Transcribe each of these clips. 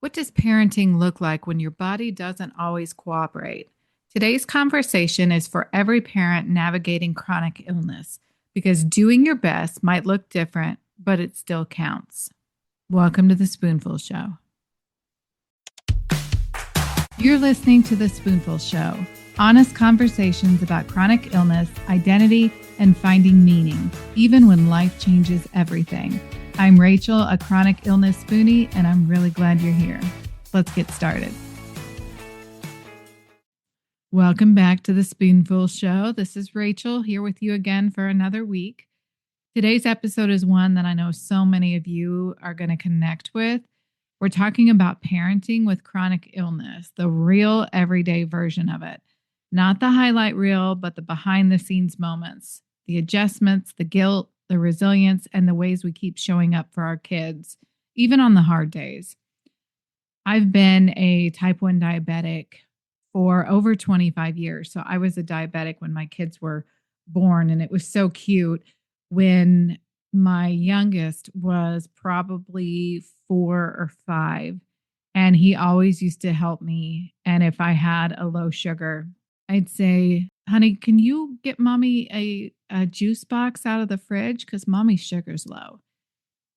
What does parenting look like when your body doesn't always cooperate? Today's conversation is for every parent navigating chronic illness because doing your best might look different, but it still counts. Welcome to the Spoonful Show. You're listening to the Spoonful Show, honest conversations about chronic illness, identity, and finding meaning, even when life changes everything. I'm Rachel, a chronic illness spoonie, and I'm really glad you're here. Let's get started. Welcome back to the Spoonful Show. This is Rachel here with you again for another week. Today's episode is one that I know so many of you are going to connect with. We're talking about parenting with chronic illness, the real everyday version of it. Not the highlight reel, but the behind the scenes moments, the adjustments, the guilt, the resilience, and the ways we keep showing up for our kids, even on the hard days. I've been a type 1 diabetic for over 25 years. So I was a diabetic when my kids were born, and it was so cute when my youngest was probably 4 or 5, and he always used to help me. And if I had a low sugar, I'd say, honey, can you get mommy a juice box out of the fridge? Because mommy's sugar's low.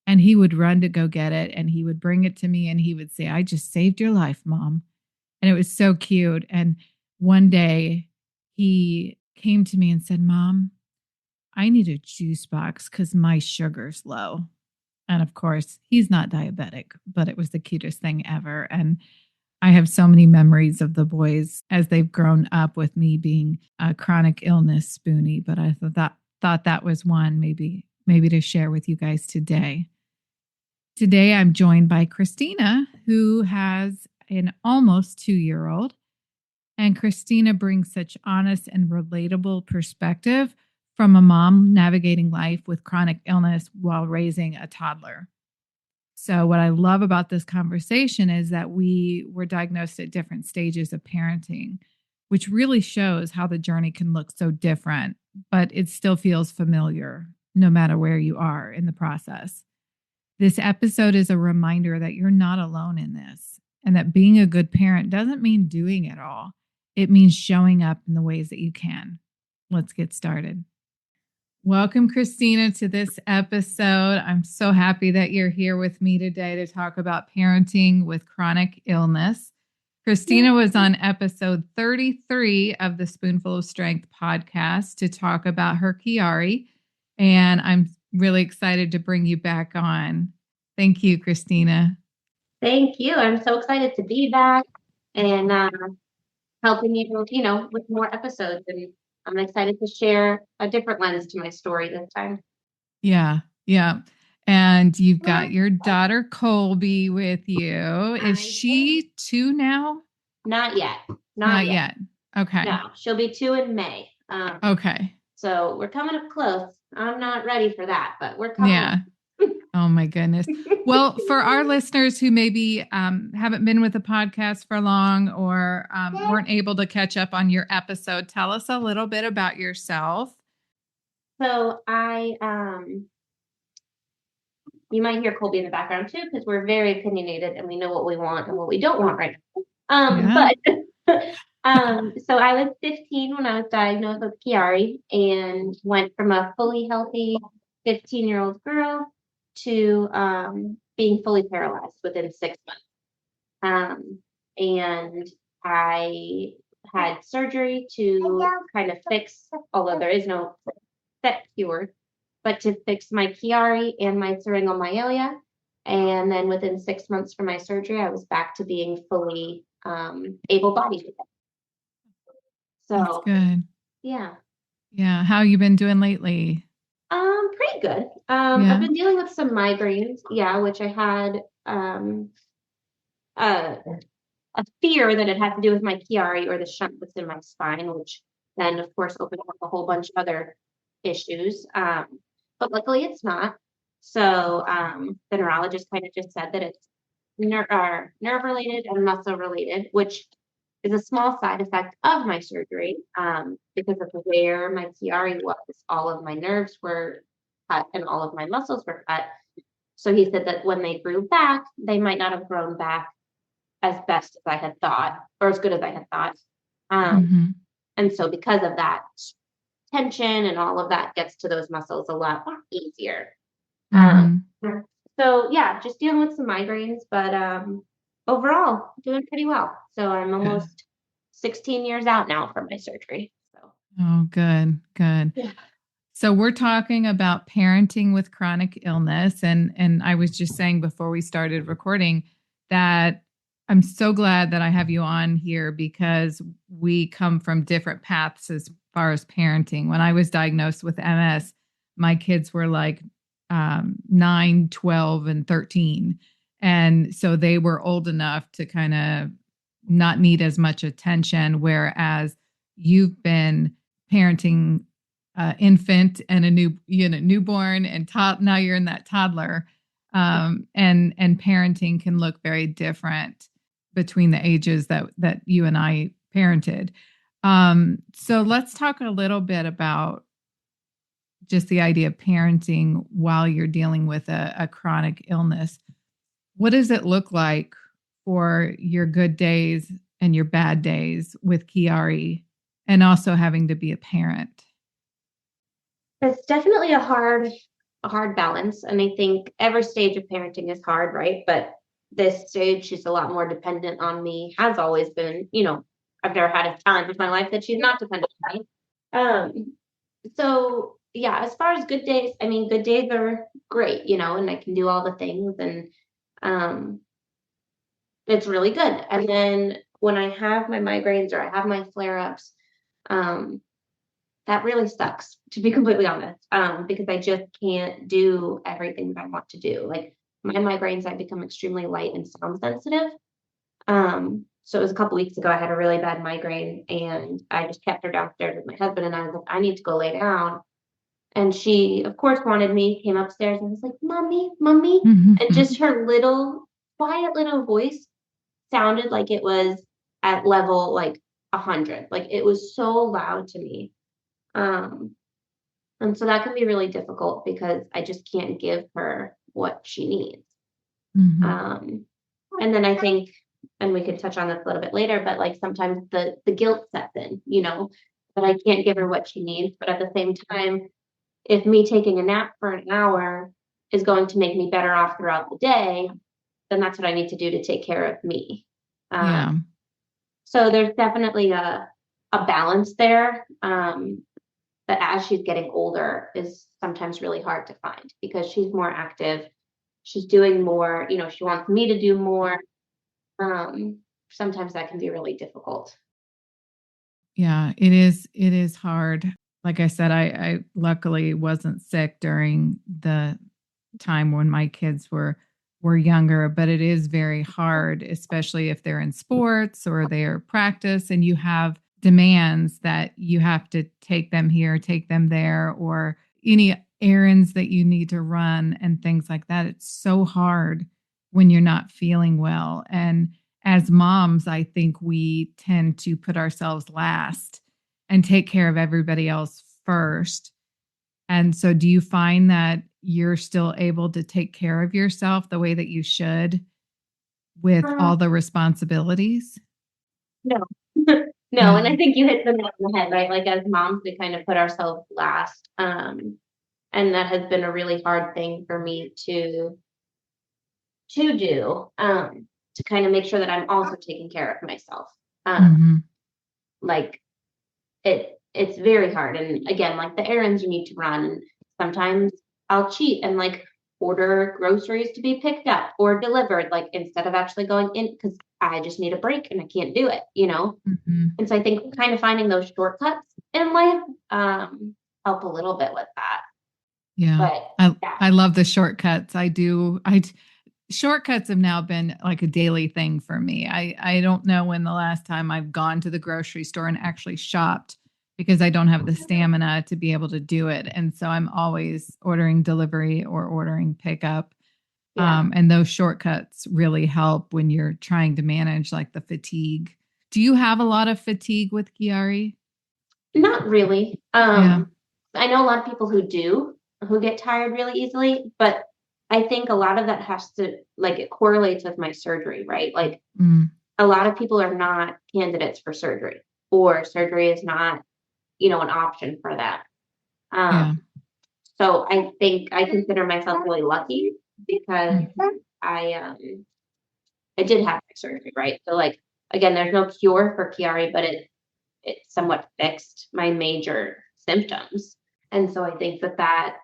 And he would run to go get it, and he would bring it to me, and he would say, I just saved your life, Mom. And it was so cute. And one day he came to me and said, Mom, I need a juice box because my sugar's low. And of course, he's not diabetic, but it was the cutest thing ever. And I have so many memories of the boys as they've grown up with me being a chronic illness spoonie. But I thought that was one maybe to share with you guys today. Today, I'm joined by Kristina, who has an almost 2-year-old. And Kristina brings such honest and relatable perspective from a mom navigating life with chronic illness while raising a toddler. So what I love about this conversation is that we were diagnosed at different stages of parenting, which really shows how the journey can look so different, but it still feels familiar no matter where you are in the process. This episode is a reminder that you're not alone in this, and that being a good parent doesn't mean doing it all. It means showing up in the ways that you can. Let's get started. Welcome, Kristina, to this episode. I'm so happy that you're here with me today to talk about parenting with chronic illness. Kristina was on episode 33 of the Spoonful of Strength podcast to talk about her Chiari, and I'm really excited to bring you back on. Thank you, Kristina. Thank you. I'm so excited to be back and helping you, with more episodes. And I'm excited to share a different lens to my story this time. Yeah. And you've got your daughter, Colby, with you. Is she 2 now? Not yet. Not yet. Okay. No, she'll be 2 in May. Okay. So we're coming up close. I'm not ready for that, but we're coming. Yeah. Oh my goodness. Well, for our listeners who maybe haven't been with the podcast for long or weren't able to catch up on your episode, tell us a little bit about yourself. So you might hear Colby in the background too, because we're very opinionated and we know what we want and what we don't want right now. So I was 15 when I was diagnosed with Chiari and went from a fully healthy 15-year-old girl to being fully paralyzed within 6 months. And I had surgery to kind of fix, although there is no set cure, but to fix my Chiari and my syringomyelia. And then within 6 months from my surgery, I was back to being fully able-bodied again. So that's good. Yeah. How you been doing lately? Pretty good. I've been dealing with some migraines, which I had a fear that it had to do with my Chiari or the shunt that's in my spine, which then of course opened up a whole bunch of other issues. But luckily it's not. So the neurologist kind of just said that it's nerve related and muscle related, which is a small side effect of my surgery because of where my Chiari was. All of my nerves were cut and all of my muscles were cut. So he said that when they grew back, they might not have grown back as best as I had thought, or as good as I had thought. Mm-hmm. And so because of that, tension and all of that gets to those muscles a lot easier. Um, Mm-hmm. so yeah, just dealing with some migraines, but overall doing pretty well. So I'm Good. almost 16 years out now from my surgery. So Oh, good. Good. yeah. So we're talking about parenting with chronic illness, and I was just saying before we started recording that I'm so glad that I have you on here because we come from different paths as far as parenting. When I was diagnosed with MS, my kids were like 9, 12, and 13. And so they were old enough to kind of not need as much attention, whereas you've been parenting infant and a newborn and now you're in that toddler, and parenting can look very different between the ages that you and I parented. So let's talk a little bit about just the idea of parenting while you're dealing with a chronic illness. What does it look like for your good days and your bad days with Kiari, and also having to be a parent? It's definitely a hard balance. And I think every stage of parenting is hard, right? But this stage, she's a lot more dependent on me, has always been, I've never had a time of my life that she's not dependent on me. So yeah, as far as good days, I mean, good days are great, and I can do all the things and um it's really good. And then when I have my migraines or I have my flare-ups, um, that really sucks, to be completely honest, because I just can't do everything that I want to do. Like my migraines, I become extremely light and sound sensitive. So it was a couple weeks ago, I had a really bad migraine and I just kept her downstairs with my husband and I was like, I need to go lay down. And she, of course, wanted me, came upstairs and was like, Mommy, Mommy. And just her little, quiet little voice sounded like it was at level like 100. Like it was so loud to me. Um, and so that can be really difficult because I just can't give her what she needs. Mm-hmm. Um, and then I think, and we could touch on this a little bit later, but like sometimes the guilt sets in, that I can't give her what she needs. But at the same time, if me taking a nap for an hour is going to make me better off throughout the day, then that's what I need to do to take care of me. Yeah. So there's definitely a balance there. That as she's getting older is sometimes really hard to find because she's more active. She's doing more, she wants me to do more. Sometimes that can be really difficult. Yeah, it is. It is hard. Like I said, I luckily wasn't sick during the time when my kids were younger, but it is very hard, especially if they're in sports or they're practice and you have demands that you have to take them here, take them there, or any errands that you need to run and things like that. It's so hard when you're not feeling well. And as moms, I think we tend to put ourselves last and take care of everybody else first. And so, do you find that you're still able to take care of yourself the way that you should with Uh, all the responsibilities? no, no. And I think you hit the nail on the head, right? Like as moms, we kind of put ourselves last. And that has been a really hard thing for me to do, to kind of make sure that I'm also taking care of myself. Mm-hmm. Like it's very hard. And again, like the errands you need to run, and sometimes I'll cheat and like order groceries to be picked up or delivered, like instead of actually going in because I just need a break and I can't do it. Mm-hmm. And so I think kind of finding those shortcuts in life help a little bit with that. Yeah. But yeah. I love the shortcuts. I do. Shortcuts have now been like a daily thing for me. I don't know when the last time I've gone to the grocery store and actually shopped because I don't have the stamina to be able to do it. And so I'm always ordering delivery or ordering pickup. Yeah. And those shortcuts really help when you're trying to manage like the fatigue. Do you have a lot of fatigue with Kiari? Not really. Yeah. I know a lot of people who do, who get tired really easily, but I think a lot of that has to, like, it correlates with my surgery, right? Like, Mm, a lot of people are not candidates for surgery, or surgery is not, an option for that. yeah. Um, so I think I consider myself really lucky because Mm, I did have my surgery, right? So, like, again, there's no cure for Chiari, but it somewhat fixed my major symptoms. And so I think that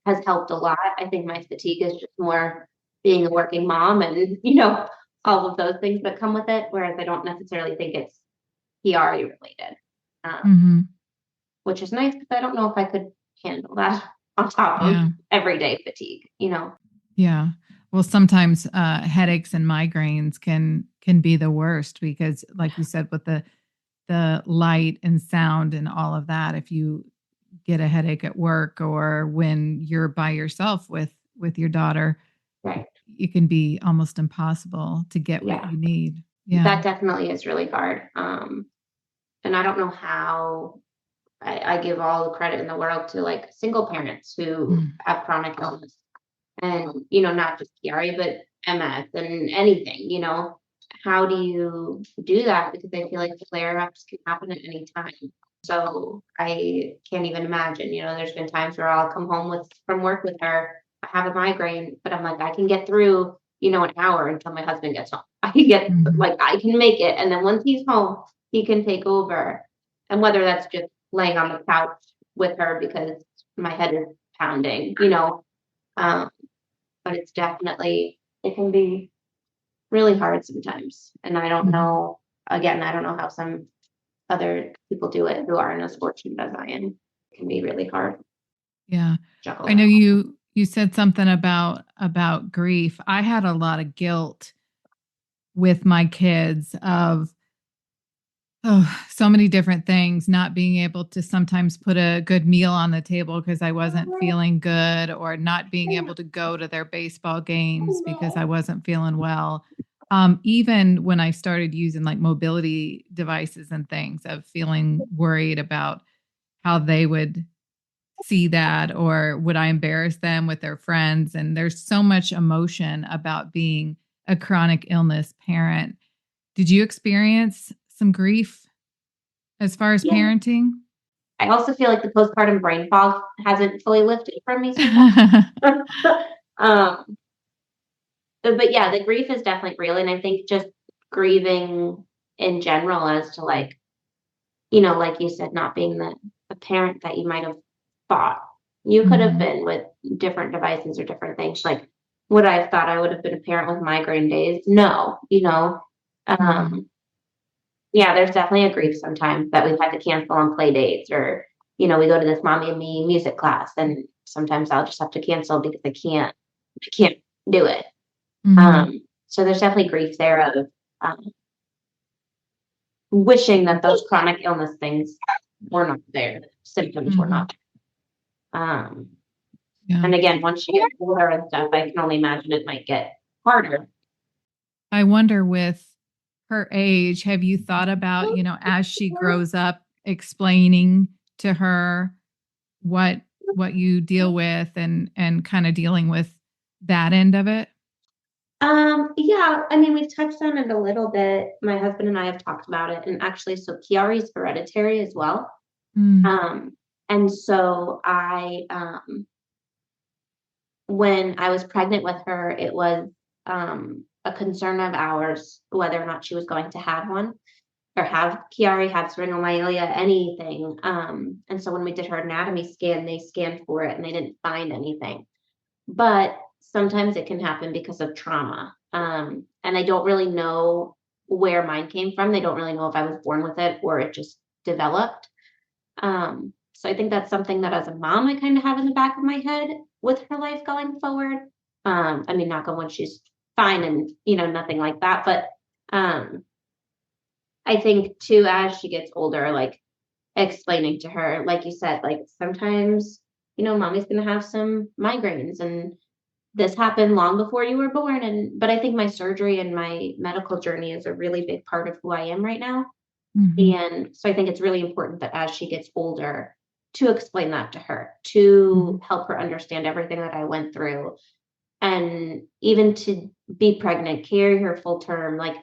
has helped a lot. I think my fatigue is just more being a working mom and, all of those things that come with it, whereas I don't necessarily think it's Chiari related, mhm. which is nice because I don't know if I could handle that on top of Yeah. everyday fatigue. Yeah. Well, sometimes headaches and migraines can be the worst because, like you said, with the light and sound and all of that, if you get a headache at work or when you're by yourself with your daughter, Right. it can be almost impossible to get what Yeah. you need. Yeah. That definitely is really hard. And I don't know how I give all the credit in the world to like single parents who Mm, have chronic illness and, not just Chiari, but MS and anything. How do you do that? Because I feel like flare ups can happen at any time. So I can't even imagine. There's been times where I'll come home from work with her. I have a migraine, but I'm like, I can get through, an hour until my husband gets home. mhm, I can make it. And then once he's home, he can take over. And whether that's just laying on the couch with her because my head is pounding. Um, but it can be really hard sometimes. And I don't mhm. know, again, I don't know how some other people do it who aren't as fortunate as I am. It can be really hard to Yeah. juggle I that. know you said something about grief. I had a lot of guilt with my kids of so many different things, not being able to sometimes put a good meal on the table because I wasn't feeling good, or not being able to go to their baseball games because I wasn't feeling well. Even when I started using like mobility devices and things, of feeling worried about how they would see that, or would I embarrass them with their friends? And there's so much emotion about being a chronic illness parent. Did you experience some grief as far as Yeah. parenting? I also feel like the postpartum brain fog hasn't fully lifted from me sometimes. um, but yeah, the grief is definitely real. And I think just grieving in general as to like you said, not being the parent that you might have thought you could have Mhm, been with different devices or different things. Like, would I have thought I would have been a parent with migraine days? No. mhm, Um, yeah, there's definitely a grief sometimes that we've had to cancel on play dates, or, we go to this mommy and me music class and sometimes I'll just have to cancel because I can't do it. mhm, So there's definitely grief there of um, wishing that those chronic illness things were not there, the symptoms were mhm. not there. Yeah. And again, once you get older and stuff, I can only imagine it might get harder. I wonder, with her age, have you thought about, as she grows up, explaining to her what you deal with, and kind of dealing with that end of it? Yeah, I mean, we've touched on it a little bit. My husband and I have talked about it, and actually, so Chiari is hereditary as well. Mm, Um, and so when I was pregnant with her, it was a concern of ours whether or not she was going to have one, or have Chiari, have rhinomyellia, anything. And so when we did her anatomy scan, they scanned for it and they didn't find anything. But sometimes it can happen because of trauma. And I don't really know where mine came from. They don't really know if I was born with it or it just developed. So I think that's something that as a mom, I kind of have in the back of my head with her life going forward. I mean, knock on wood, she's fine and, nothing like that. But um, I think too, as she gets older, like explaining to her, like you said, like sometimes, mommy's going to have some migraines, and this happened long before you were born. But I think my surgery and my medical journey is a really big part of who I am right now. mhm, And so I think it's really important that as she gets older, to explain that to her, to help her understand everything that I went through. And even to be pregnant, carry her full term, like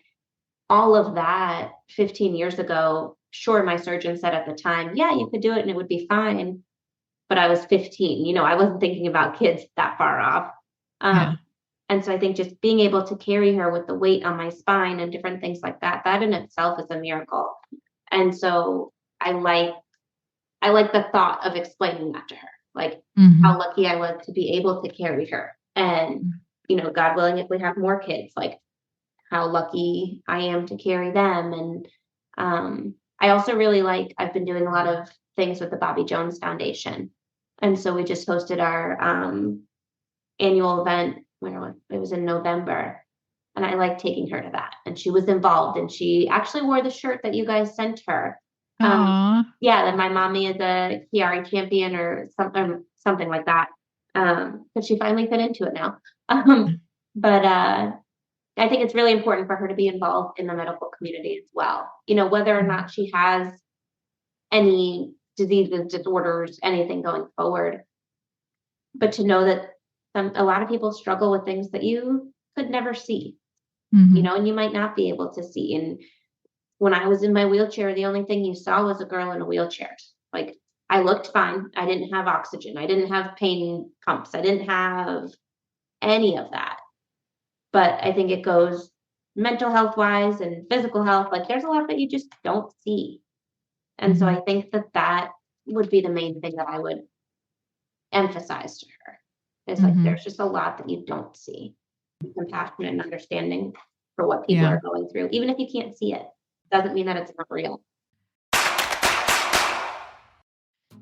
all of that 15 years ago. Sure, my surgeon said at the time, yeah, you could do it and it would be fine. But I was 15, I wasn't thinking about kids that far off. Yeah. And so I think just being able to carry her with the weight on my spine and different things like that, that in itself is a miracle. And so I like the thought of explaining that to her, like how lucky I was to be able to carry her. And, God willing, if we have more kids, like how lucky I am to carry them. And I also really I've been doing a lot of things with the Bobby Jones Foundation. And so we just hosted our annual event. It was in November. And I like taking her to that. And she was involved. And she actually wore the shirt that you guys sent her. Yeah, that my mommy is a Chiari champion or something like that. Because she finally fit into it now. But I think it's really important for her to be involved in the medical community as well. Whether or not she has any diseases, disorders, anything going forward. But to know that a lot of people struggle with things that you could never see, and you might not be able to see. And when I was in my wheelchair, the only thing you saw was a girl in a wheelchair. Like, I looked fine. I didn't have oxygen. I didn't have pain pumps. I didn't have any of that. But I think it goes mental health wise and physical health. Like, there's a lot that you just don't see. And so I think that would be the main thing that I would emphasize to her. Is like, there's just a lot that you don't see. Be compassionate and understanding for what people are going through. Even if you can't see it, doesn't mean that it's not real.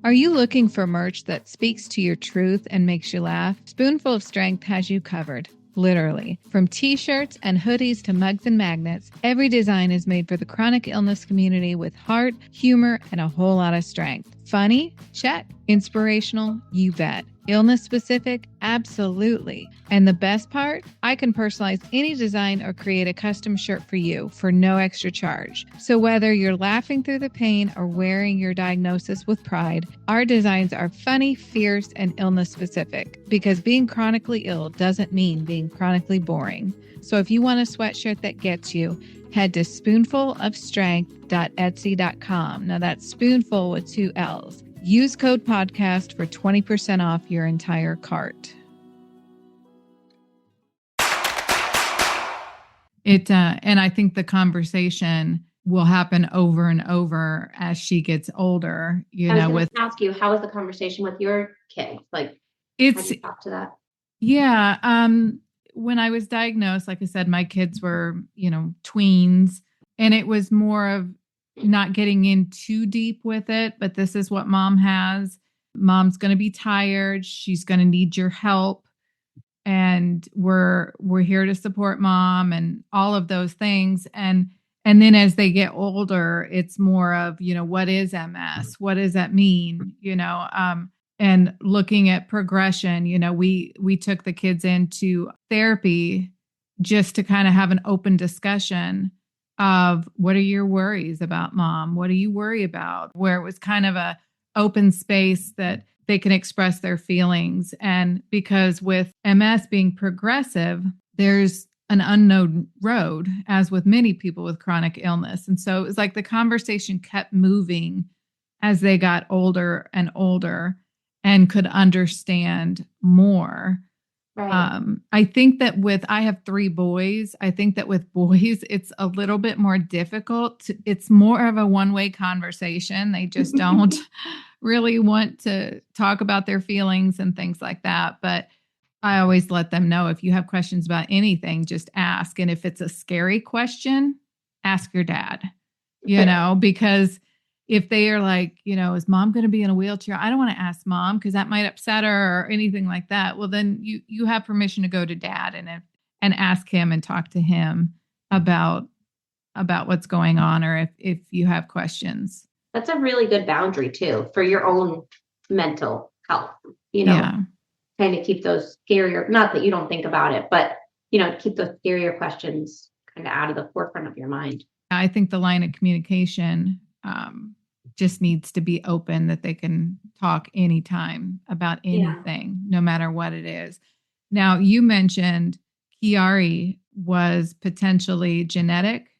Are you looking for merch that speaks to your truth and makes you laugh? Spoonful of Strength has you covered. Literally. From t-shirts and hoodies to mugs and magnets, every design is made for the chronic illness community with heart, humor, and a whole lot of strength. Funny? Check. Inspirational? You bet. Illness specific? Absolutely. And the best part? I can personalize any design or create a custom shirt for you for no extra charge. So whether you're laughing through the pain or wearing your diagnosis with pride, our designs are funny, fierce, and illness specific. Because being chronically ill doesn't mean being chronically boring. So if you want a sweatshirt that gets you, head to spoonfulofstrength.etsy.com. Now that's spoonful with 2 L's. Use code podcast for 20% off your entire cart. And I think the conversation will happen over and over as she gets older. I was going to ask you, how is the conversation with your kids? Like, how do you talk to that? Yeah. When I was diagnosed, like I said, my kids were, tweens, and it was more of not getting in too deep with it, but this is what mom has. Mom's going to be tired. She's going to need your help. And we're here to support mom and all of those things. And then as they get older, it's more of, what is MS? What does that mean? And looking at progression, we took the kids into therapy just to kind of have an open discussion of what are your worries about mom? What do you worry about? Where it was kind of a open space that they can express their feelings. And because with MS being progressive, there's an unknown road, as with many people with chronic illness. And so it was like the conversation kept moving as they got older and older and could understand more. Right. I think that I have 3 boys. I think that with boys, it's a little bit more difficult. It's more of a one-way conversation. They just don't really want to talk about their feelings and things like that. But I always let them know, if you have questions about anything, just ask. And if it's a scary question, ask your dad, because if they are like, is mom going to be in a wheelchair? I don't want to ask mom because that might upset her or anything like that. Well, then you have permission to go to dad and ask him and talk to him about what's going on, or if you have questions. That's a really good boundary too, for your own mental health, kind of keep those scarier, not that you don't think about it, but, keep those scarier questions kind of out of the forefront of your mind. I think the line of communication, just needs to be open, that they can talk anytime about anything, no matter what it is. Now, you mentioned Chiari was potentially genetic.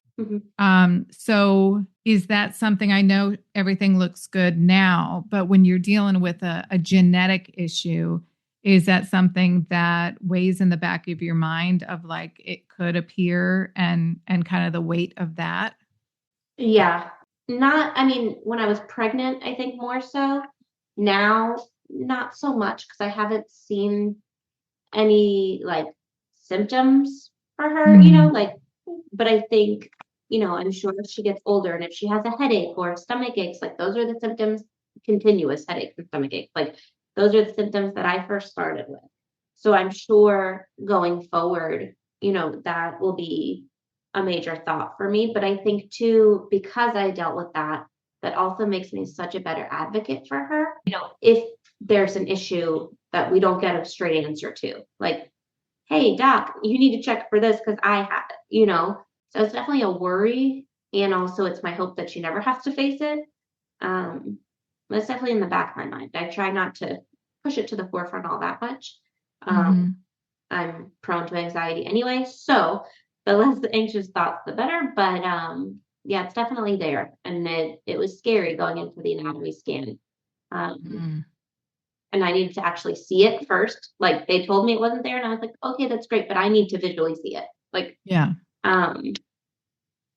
So is that something, I know everything looks good now, but when you're dealing with a genetic issue, is that something that weighs in the back of your mind of like it could appear and kind of the weight of that? Yeah. I mean, when I was pregnant, I think more so. Now, not so much because I haven't seen any like symptoms for her, but I think, I'm sure if she gets older and if she has a headache or stomach aches, like those are the symptoms, continuous headaches and stomach aches, like those are the symptoms that I first started with. So I'm sure going forward, that will be a major thought for me. But I think too, because I dealt with that, that also makes me such a better advocate for her. If there's an issue that we don't get a straight answer to, like, hey, doc, you need to check for this because I have it. So it's definitely a worry. And also, it's my hope that she never has to face it. But it's definitely in the back of my mind. I try not to push it to the forefront all that much. I'm prone to anxiety anyway, so the less anxious thoughts, the better. But yeah, it's definitely there, and it was scary going into the anatomy scan. And I needed to actually see it first. Like they told me it wasn't there, and I was like, okay, that's great, but I need to visually see it. Like, yeah.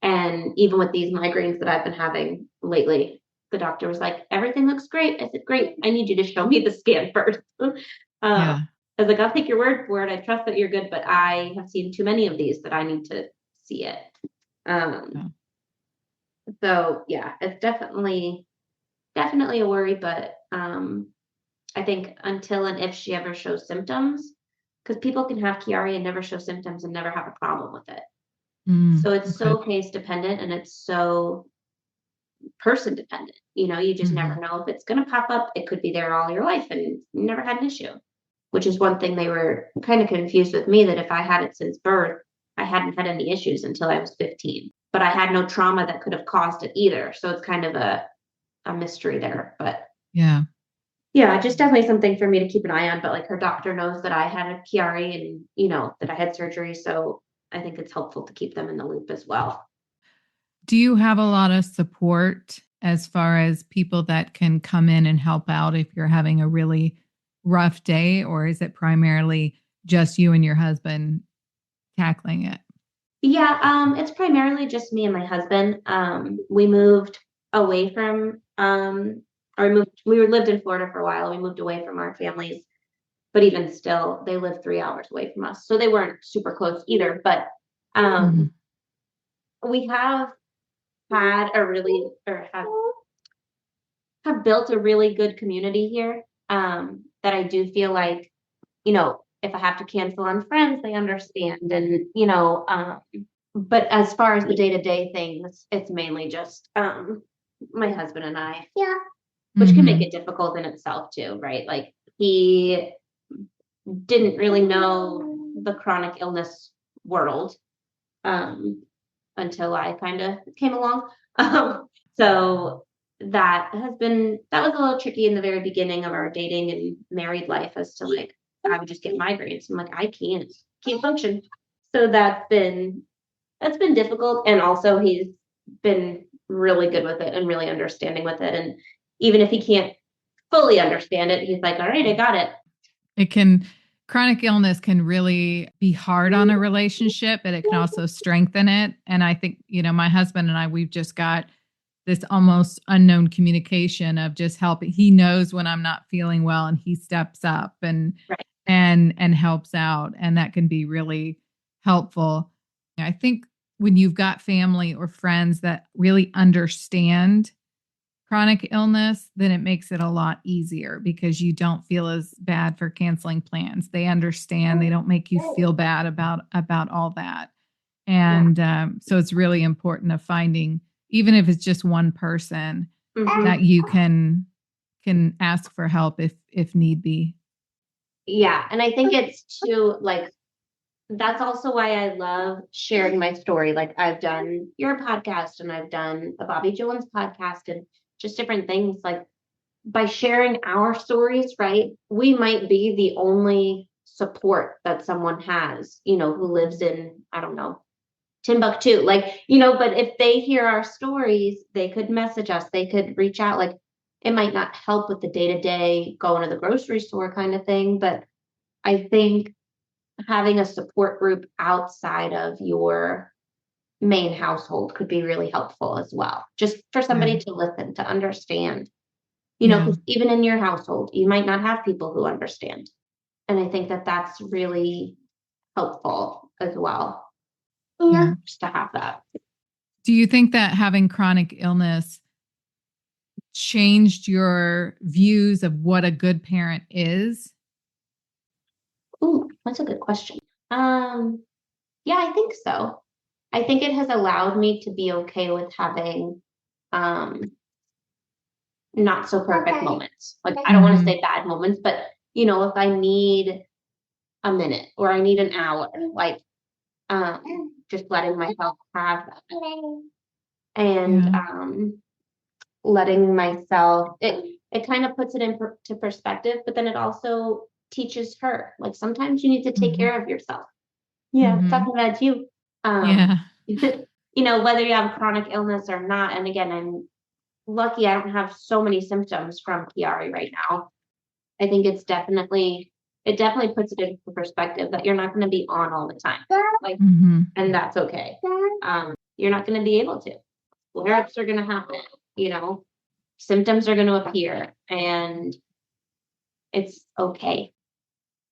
And even with these migraines that I've been having lately, the doctor was like, everything looks great. I said, great. I need you to show me the scan first. I was like, I'll take your word for it. I trust that you're good, but I have seen too many of these that I need to see it. So yeah, it's definitely a worry, but I think until and if she ever shows symptoms, because people can have Chiari and never show symptoms and never have a problem with it. So it's so case dependent and it's so person dependent. You just never know if it's going to pop up. It could be there all your life and you never had an issue, which is one thing they were kind of confused with me, that if I had it since birth, I hadn't had any issues until I was 15, but I had no trauma that could have caused it either. So it's kind of a mystery there, but yeah, just definitely something for me to keep an eye on. But like her doctor knows that I had a Chiari and, that I had surgery. So I think it's helpful to keep them in the loop as well. Do you have a lot of support as far as people that can come in and help out if you're having a really rough day, or is it primarily just you and your husband tackling it? Yeah, it's primarily just me and my husband. We moved away from we lived in Florida for a while. We moved away from our families, but even still, they live 3 hours away from us. So they weren't super close either. But we have had have built a really good community here. That I do feel like, if I have to cancel on friends, they understand. And, but as far as the day-to-day things, it's mainly just my husband and I. Yeah. Which can make it difficult in itself too, right? Like he didn't really know the chronic illness world until I kind of came along. So that was a little tricky in the very beginning of our dating and married life, as to like, I would just get migraines. I'm like, I can't function. So that's been difficult. And also he's been really good with it and really understanding with it. And even if he can't fully understand it, he's like, all right, I got it. Chronic illness can really be hard on a relationship, but it can also strengthen it. And I think, my husband and I, we've just got this almost unknown communication of just helping. He knows when I'm not feeling well and he steps up and helps out. And that can be really helpful. I think when you've got family or friends that really understand chronic illness, then it makes it a lot easier because you don't feel as bad for canceling plans. They understand. They don't make you feel bad about all that. And so it's really important of finding, even if it's just one person, that you can ask for help if need be. Yeah. And I think it's too, like, that's also why I love sharing my story. Like I've done your podcast and I've done a Bobby Jones podcast, and just different things. Like by sharing our stories, right? We might be the only support that someone has, who lives in, I don't know, Timbuktu, like, but if they hear our stories, they could message us, they could reach out. Like, it might not help with the day to day going to the grocery store kind of thing, but I think having a support group outside of your main household could be really helpful as well. Just for somebody to listen, to understand, because even in your household, you might not have people who understand. And I think that that's really helpful as well. Yeah. Just to have that. Do you think that having chronic illness changed your views of what a good parent is? Ooh, that's a good question. Yeah, I think so. I think it has allowed me to be okay with having not so perfect moments. Like I don't want to say bad moments, but if I need a minute or I need an hour, like just letting myself have that. And letting myself it kind of puts it into perspective, but then it also teaches her. Like sometimes you need to take care of yourself. Yeah, talking about you. Whether you have chronic illness or not. And again, I'm lucky I don't have so many symptoms from PRE right now. I think it definitely puts it into perspective that you're not going to be on all the time. Like, and that's okay. You're not going to be able to. Flare-ups are going to happen, symptoms are going to appear, and it's okay.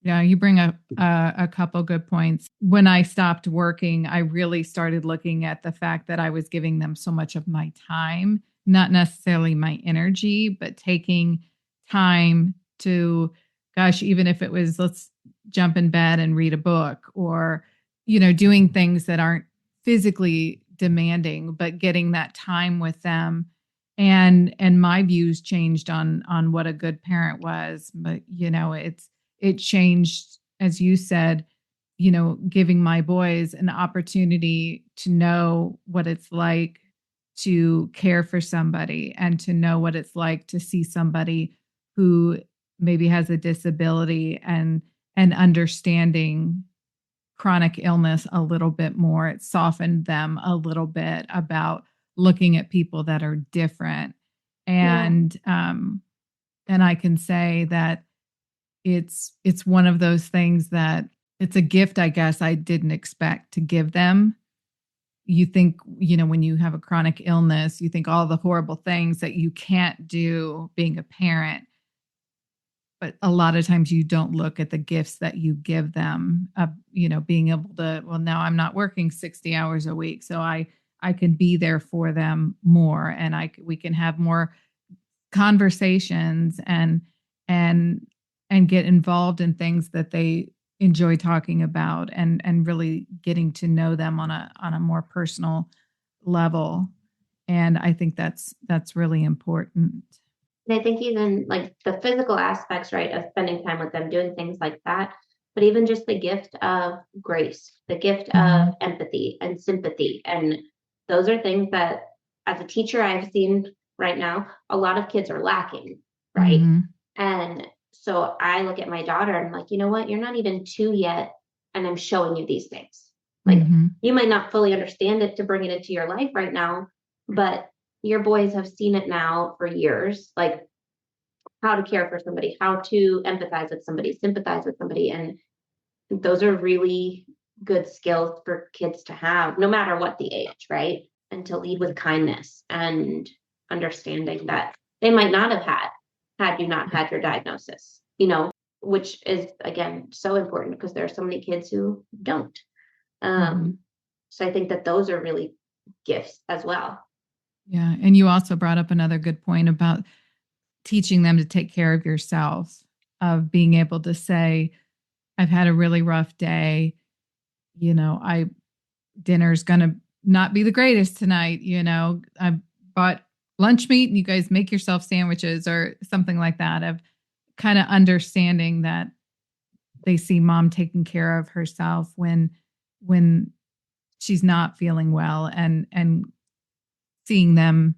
Yeah, you bring up a couple good points. When I stopped working, I really started looking at the fact that I was giving them so much of my time, not necessarily my energy, but taking time to, gosh, even if it was, let's jump in bed and read a book, or, doing things that aren't physically demanding, but getting that time with them. And my views changed on what a good parent was. But, it changed, as you said, giving my boys an opportunity to know what it's like to care for somebody and to know what it's like to see somebody who maybe has a disability, and understanding chronic illness a little bit more. It softened them a little bit about looking at people that are different. And I can say that it's one of those things that it's a gift, I guess, I didn't expect to give them. You think, when you have a chronic illness, you think all the horrible things that you can't do being a parent. But a lot of times you don't look at the gifts that you give them, being able to, well, now I'm not working 60 hours a week, so I can be there for them more, and we can have more conversations and get involved in things that they enjoy talking about, and really getting to know them on a more personal level. And I think that's really important. And I think even like the physical aspects, right, of spending time with them, doing things like that, but even just the gift of grace, the gift of empathy and sympathy. And those are things that as a teacher I've seen right now, a lot of kids are lacking, right? And so I look at my daughter and I'm like, you know what? You're not even 2 yet, and I'm showing you these things. Like you might not fully understand it to bring it into your life right now, but your boys have seen it now for years, like how to care for somebody, how to empathize with somebody, sympathize with somebody. And those are really good skills for kids to have, no matter what the age, right? And to lead with kindness and understanding that they might not have had you not had your diagnosis, which is, again, so important because there are so many kids who don't. So I think that those are really gifts as well. Yeah. And you also brought up another good point about teaching them to take care of yourself, of being able to say, I've had a really rough day. Dinner's going to not be the greatest tonight. I bought lunch meat and you guys make yourself sandwiches or something like that, of kind of understanding that they see mom taking care of herself when she's not feeling well, and seeing them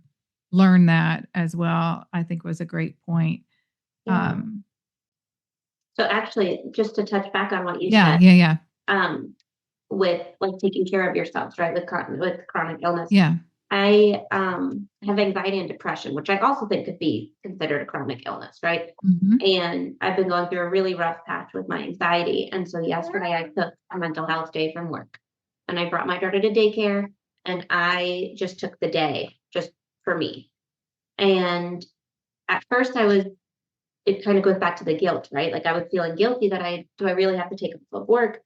learn that as well, I think was a great point. Yeah. So actually, just to touch back on what you said, with like taking care of yourselves, right? With chronic illness. Yeah. I have anxiety and depression, which I also think could be considered a chronic illness, right? Mm-hmm. And I've been going through a really rough patch with my anxiety. And so yesterday I took a mental health day from work and I brought my daughter to daycare and I just took the day just for me. And at first it kind of goes back to the guilt, right? Like I was feeling guilty that do I really have to take a work?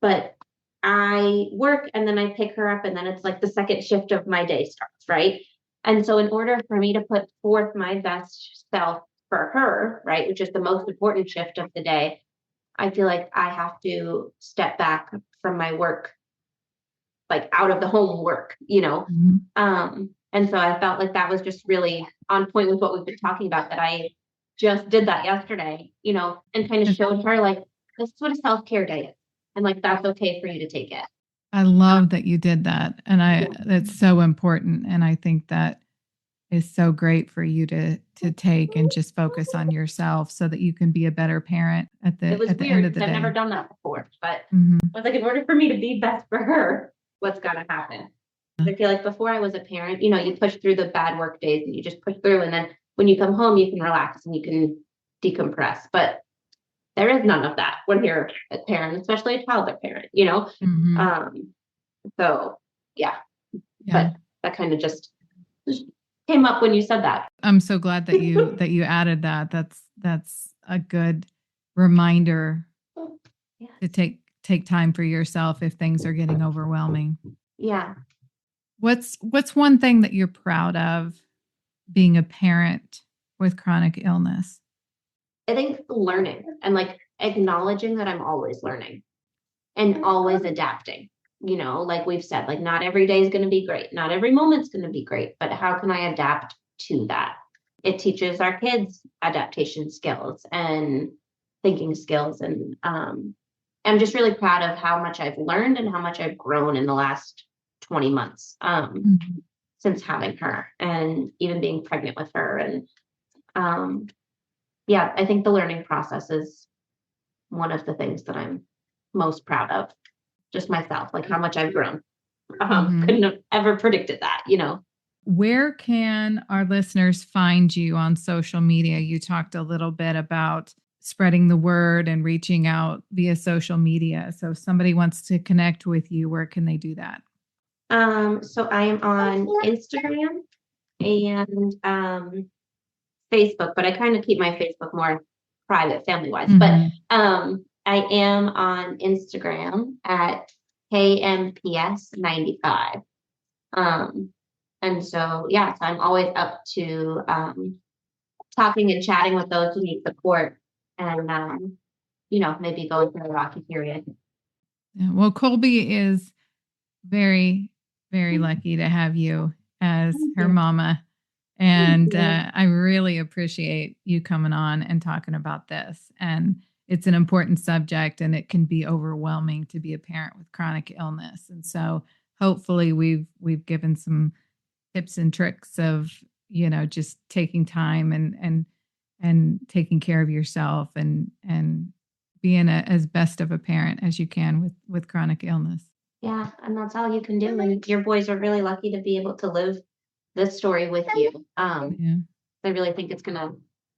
But I work and then I pick her up and then it's like the second shift of my day starts, right? And so in order for me to put forth my best self for her, right, which is the most important shift of the day, I feel like I have to step back from my work, like out of the home work, Mm-hmm. And so I felt like that was just really on point with what we've been talking about, that I just did that yesterday, and kind of showed her like, this is what a self-care day is. And like, that's okay for you to take it. I love that you did that. And that's so important. And I think that is so great for you to take and just focus on yourself so that you can be a better parent at the end of the day. It was weird because I've never done that before, but I was like, in order for me to be best for her, what's got to happen? I feel like before I was a parent, you push through the bad work days and you just push through. And then when you come home, you can relax and you can decompress. But there is none of that when you're a parent, especially a toddler parent, So yeah, but that kind of just came up when you said that. I'm so glad that you added that. That's a good reminder to take time for yourself if things are getting overwhelming. Yeah. What's one thing that you're proud of being a parent with chronic illness? I think learning and like acknowledging that I'm always learning and always adapting. Like we've said, like not every day is going to be great. Not every moment's going to be great, but how can I adapt to that? It teaches our kids adaptation skills and thinking skills. And I'm just really proud of how much I've learned and how much I've grown in the last 20 months since having her and even being pregnant with her. And yeah, I think the learning process is one of the things that I'm most proud of. Just myself, like how much I've grown. Couldn't have ever predicted that, Where can our listeners find you on social media? You talked a little bit about spreading the word and reaching out via social media. So if somebody wants to connect with you, where can they do that? So I am on Instagram and Facebook, but I kind of keep my Facebook more private, family-wise. But I am on Instagram at KMPS95. And so, yeah, so I'm always up to talking and chatting with those who need support and, maybe going through a rocky period. Yeah, well, Colby is very, very lucky to have you as her mama. And I really appreciate you coming on and talking about this. And it's an important subject and it can be overwhelming to be a parent with chronic illness. And so hopefully we've given some tips and tricks of, just taking time and taking care of yourself and being as best of a parent as you can with chronic illness. Yeah. And that's all you can do. And your boys are really lucky to be able to live this story with you. I really think it's going to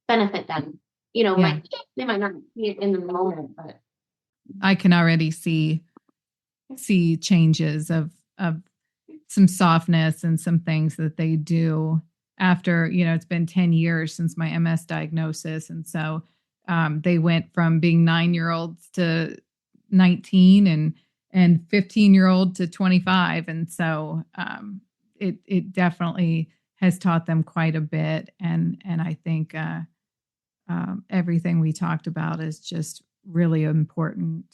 benefit them. They might not see it in the moment, but I can already see changes of some softness and some things that they do after, it's been 10 years since my MS diagnosis. And so they went from being 9-year-olds to 19 and 15-year-old to 25. And so it definitely has taught them quite a bit. And I think everything we talked about is just really important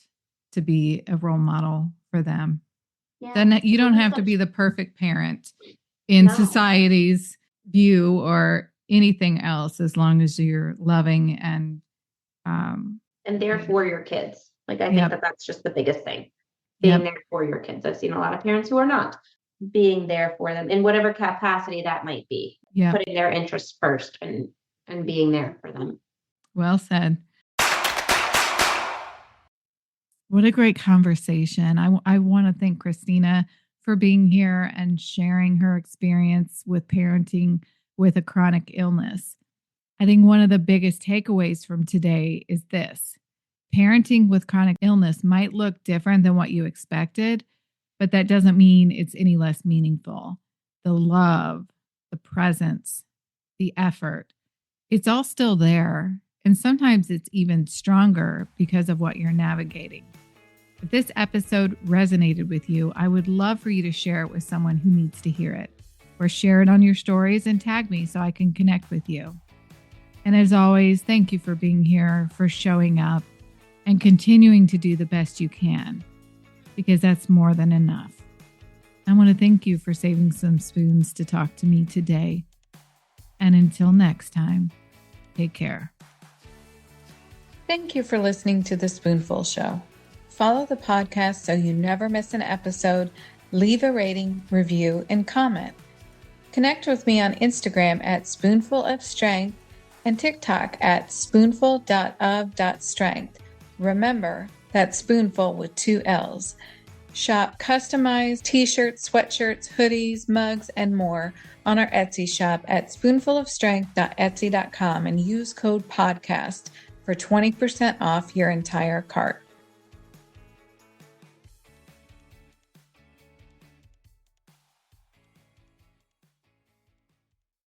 to be a role model for them. Yeah. Then you don't have to be the perfect parent in society's view or anything else, as long as you're loving and there for your kids. Like I think that's just the biggest thing. Being there for your kids. I've seen a lot of parents who are not. being there for them in whatever capacity that might be. Yeah. Putting their interests first and being there for them. Well said. What a great conversation. I want to thank Kristina for being here and sharing her experience with parenting with a chronic illness. I think one of the biggest takeaways from today is this: parenting with chronic illness might look different than what you expected, but that doesn't mean it's any less meaningful. The love, the presence, the effort, it's all still there. And sometimes it's even stronger because of what you're navigating. If this episode resonated with you, I would love for you to share it with someone who needs to hear it, or share it on your stories and tag me so I can connect with you. And as always, thank you for being here, for showing up, and continuing to do the best you can, because that's more than enough. I want to thank you for saving some spoons to talk to me today. And until next time, take care. Thank you for listening to The Spoonful Show. Follow the podcast so you never miss an episode. Leave a rating, review, and comment. Connect with me on Instagram at Spoonful of Strength and TikTok at spoonful.of.strength. Remember, that's spoonful with 2 L's. Shop customized t-shirts, sweatshirts, hoodies, mugs, and more on our Etsy shop at spoonfulofstrength.etsy.com and use code PODCAST for 20% off your entire cart.